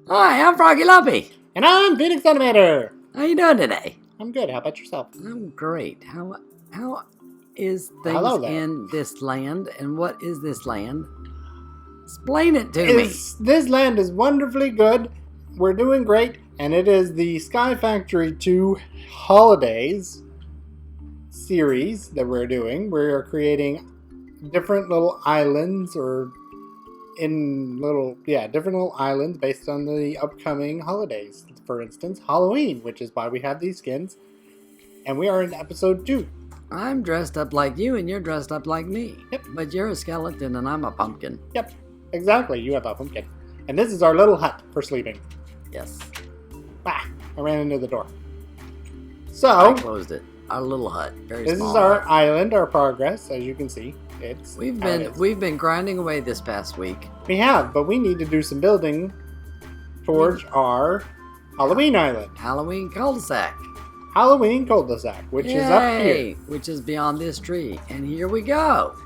Hi, I'm Froggy Lumpy. And I'm Phoenix Animator. How you doing today? I'm good. How about yourself? I'm great. How is Hello things there. in this land, and what is this land? Explain it to me. This land is wonderfully good. We're doing great. And it is the Sky Factory 2 Holidays series that we're doing. We're creating different little islands different little islands based on the upcoming holidays. For instance, Halloween, which is why we have these skins. And we are in episode 2. I'm dressed up like you, and you're dressed up like me. Yep. But you're a skeleton, and I'm a pumpkin. Yep, exactly. You have a pumpkin. And this is our little hut for sleeping. Yes. Ah, I ran into the door. I So, closed it. Our little hut. Very this small. is our hut. island, our progress, as you can see. We've been grinding away this past week. We have, but we need to do some building towards our Halloween island. Halloween cul-de-sac. Halloween cul-de-sac, which is up here. Which is beyond this tree. And here we go.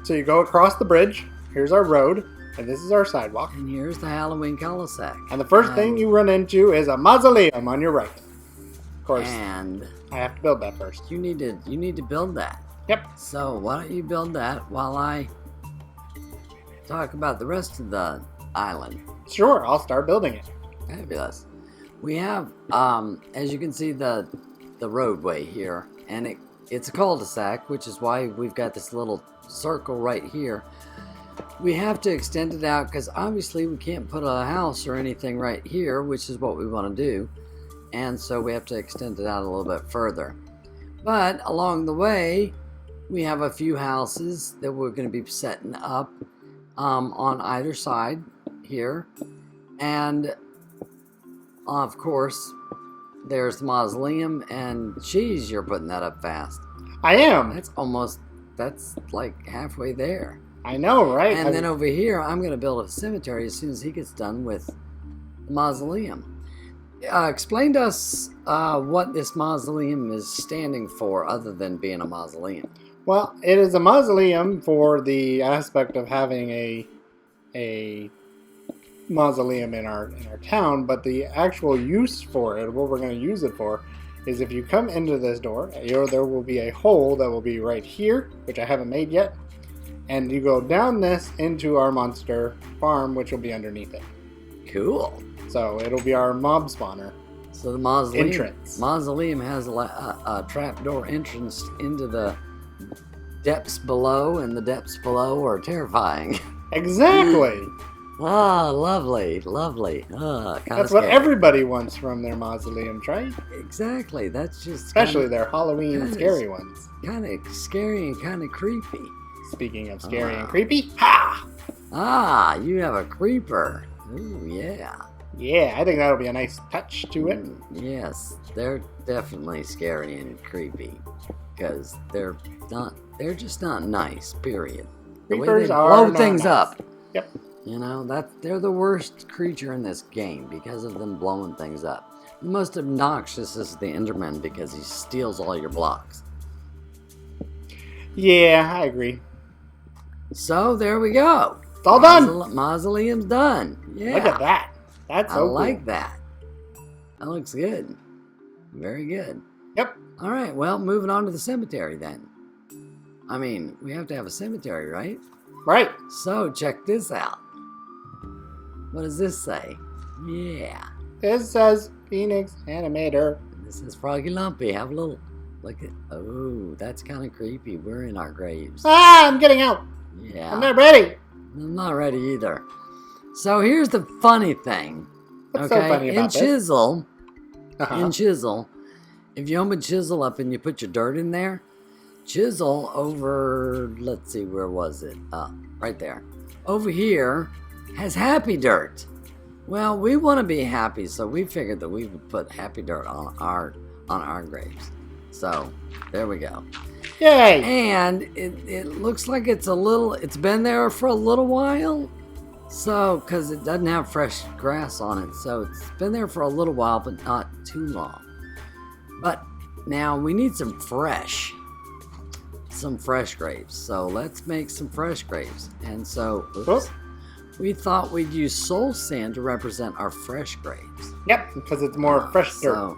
So you go across the bridge. Here's our road, and this is our sidewalk. And here's the Halloween cul-de-sac. And the first thing you run into is a mausoleum on your right. Of course, And I have to build that first. you need to build that. Yep. So why don't you build that while I talk about the rest of the island? Sure, I'll start building it. Fabulous. We have, as you can see, the roadway here, and it's a cul-de-sac, which is why we've got this little circle right here. We have to extend it out because obviously we can't put a house or anything right here, which is what we want to do, and so we have to extend it out a little bit further. But along the way, we have a few houses that we're going to be setting up on either side here. And, of course, there's the mausoleum. And, geez, you're putting that up fast. I am. That's like halfway there. I know, right? And then over here, I'm going to build a cemetery as soon as he gets done with the mausoleum. Explain to us what this mausoleum is standing for other than being a mausoleum. Well, it is a mausoleum for the aspect of having a mausoleum in our town, but the actual use for it, what we're going to use it for, is if you come into this door, there will be a hole that will be right here, which I haven't made yet, and you go down this into our monster farm, which will be underneath it. Cool. So it'll be our mob spawner. So the mausoleum has a trapdoor entrance into the depths below, and the depths below are terrifying. Exactly. Lovely. That's what everybody wants from their mausoleums, right? Exactly. That's just especially their Halloween scary ones. Kind of scary and kind of creepy. Speaking of scary and creepy, ha! You have a creeper. Ooh, yeah. Yeah, I think that'll be a nice touch to it. Yes, they're definitely scary and creepy because they're just not nice. Period. The way they blow things up. Yep. You know they're the worst creature in this game because of them blowing things up. The most obnoxious is the Enderman because he steals all your blocks. Yeah, I agree. So there we go. It's all done. Mausoleum's done. Yeah. Look at that. That's so cool. I like that. That looks good. Very good. Yep. All right. Well, moving on to the cemetery then. I mean, we have to have a cemetery, right? Right. So check this out. What does this say? Yeah. This says Phoenix Animator. This is Froggy Lumpy. Have a little look at. Oh, that's kind of creepy. We're in our graves. Ah, I'm getting out. Yeah. I'm not ready. I'm not ready either. So here's the funny thing. What's so funny about this? In Chisel, if you open Chisel up and you put your dirt in there, Chisel over, let's see, where was it? Right there. Over here has happy dirt. Well, we want to be happy, so we figured that we would put happy dirt on our graves. So there we go. Yay! And it looks like it's been there for a little while. So, because it doesn't have fresh grass on it. So it's been there for a little while, but not too long. But now we need some fresh graves. So let's make some fresh graves. And so, oops. we thought we'd use soul sand to represent our fresh graves. Yep, because it's more fresh dirt. So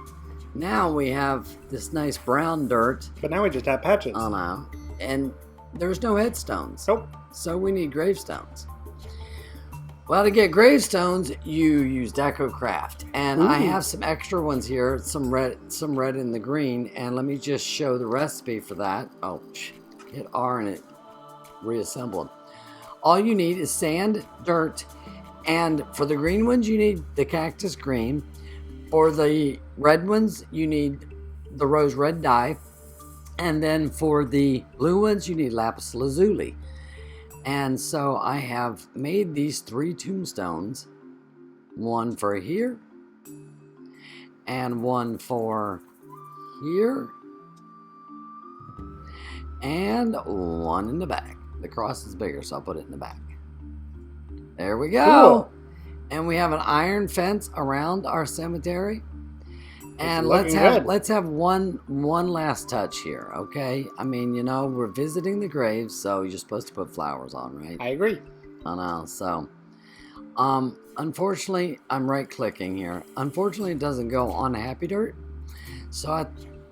now we have this nice brown dirt. But now we just have patches. Oh no. And there's no headstones. Nope. So we need gravestones. Well, to get gravestones, you use Deco Craft. And I have some extra ones here, some red and the green. And let me just show the recipe for that. Oh, hit R and it reassembled. All you need is sand, dirt, and for the green ones, you need the cactus green. For the red ones, you need the rose red dye. And then for the blue ones, you need lapis lazuli. And so I have made these 3 tombstones. One for here. And one for here. And one in the back. The cross is bigger, so I'll put it in the back. There we go. Cool. And we have an iron fence around our cemetery. And It's let's have one last touch here, okay? I mean, you know, we're visiting the graves, so you're supposed to put flowers on, right? I agree. I know. So, unfortunately, I'm right-clicking here. Unfortunately, it doesn't go on Happy Dirt. So I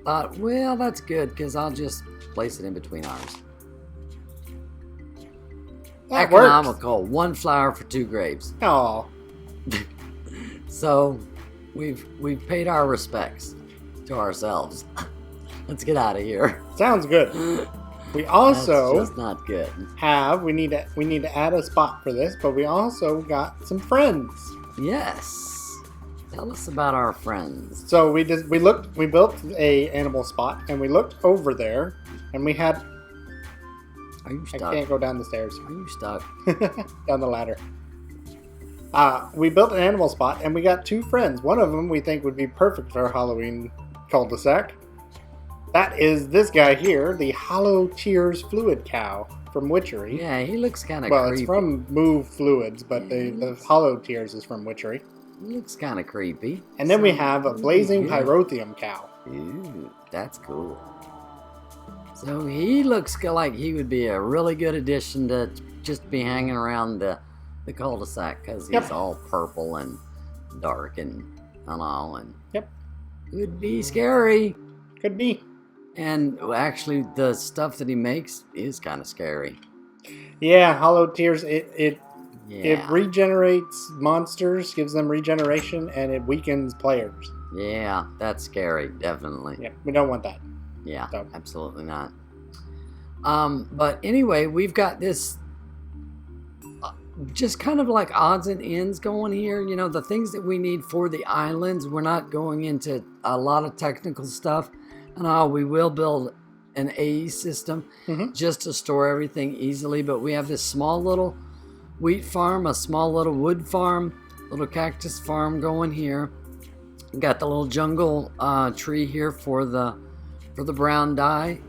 thought, well, that's good because I'll just place it in between ours. That Economical. 1 flower for 2 graves. Oh, So we've paid our respects to ourselves. Let's get out of here. sounds good. We also That's just not good. we need to add a spot for this, but we also got some friends. Yes. Tell us about our friends. So we built a animal spot, and we looked over there, and we had. Are you I stuck? can't go down the stairs. Are you stuck? Down the ladder. We built an animal spot, and we got 2 friends. One of them we think would be perfect for a Halloween cul-de-sac. That is this guy here, the Hollow Tears Fluid Cow from Witchery. Yeah, he looks kind of Well, creepy. it's from Move Fluids, but the Hollow Tears is from Witchery. He looks kind of creepy. And then we So, have a Blazing good. Pyrotheum Cow. Ooh, that's cool. So he looks like he would be a really good addition to just be hanging around the cul-de-sac because he's all purple and dark and all, and could be scary. Could be. And actually, the stuff that he makes is kind of scary. Yeah, Hollow Tears, it Yeah. regenerates monsters, gives them regeneration, and it weakens players. Yeah, that's scary, definitely. Yeah, we don't want that. Yeah, So. absolutely not. But anyway, we've got this just kind of like odds and ends going here. You know, the things that we need for the islands, we're not going into a lot of technical stuff. And we will build an AE system just to store everything easily. But we have this small little wheat farm, a small little wood farm, little cactus farm going here. Got the little jungle tree here for the brown dye,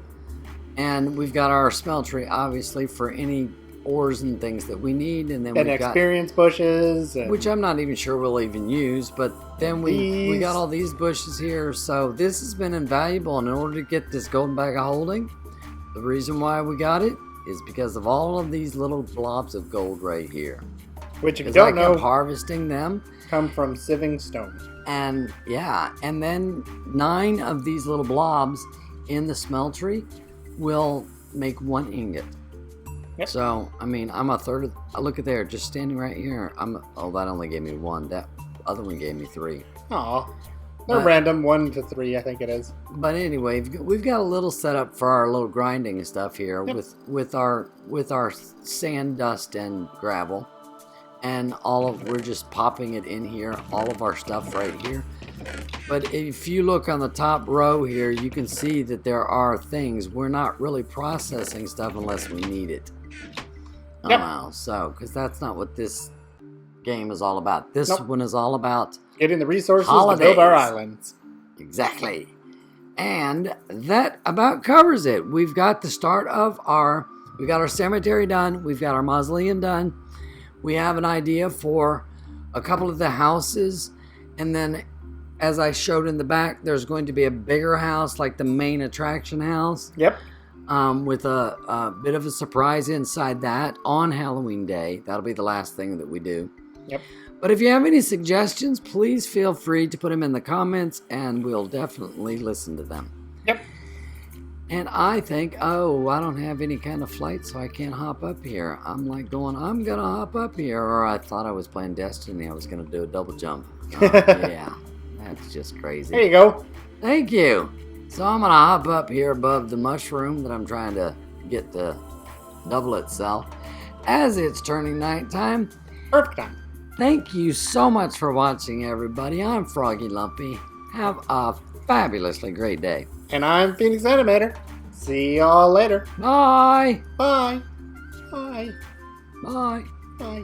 and we've got our smeltery obviously for any ores and things that we need, and then And we've got experience bushes. And which I'm not even sure we'll even use, but then we got all these bushes here. So this has been invaluable, and in order to get this golden bag of holding, the reason why we got it is because of all of these little blobs of gold right here. which, if you Because I don't know, kept harvesting them. come from sieving stone. And yeah, and then 9 of these little blobs in the smeltery will make 1 ingot. Yep. So, I mean, I'm a third of, look at there, just standing right here. Oh, that only gave me 1. That other one gave me 3. Aw. They're random, 1 to 3, I think it is. But anyway, we've got a little setup for our little grinding stuff here with our sand, dust, and gravel. And we're just popping it in here, all of our stuff right here. But if you look on the top row here, you can see that there are things. We're not really processing stuff unless we need it. So, because that's not what this game is all about. This one is all about getting the resources holidays. to build our islands. Exactly. And that about covers it. We've got the start of we got our cemetery done. We've got our mausoleum done. We have an idea for a couple of the houses. And then, as I showed in the back, there's going to be a bigger house, like the main attraction house. Yep. with a bit of a surprise inside that on Halloween Day. That'll be the last thing that we do. Yep. But if you have any suggestions, please feel free to put them in the comments, and we'll definitely listen to them. Yep. And I think, oh, I don't have any kind of flight, so I can't hop up here. I'm like going, I'm going to hop up here. Or I thought I was playing Destiny. I was going to do a double jump. Oh, yeah, that's just crazy. There you go. Thank you. So I'm going to hop up here above the mushroom that I'm trying to get to double itself as it's turning nighttime. Perfect time. Thank you so much for watching, everybody. I'm Froggy Lumpy. Have a fabulously great day. And I'm Phoenix Animator. See y'all later. Bye. Bye. Bye. Bye. Bye.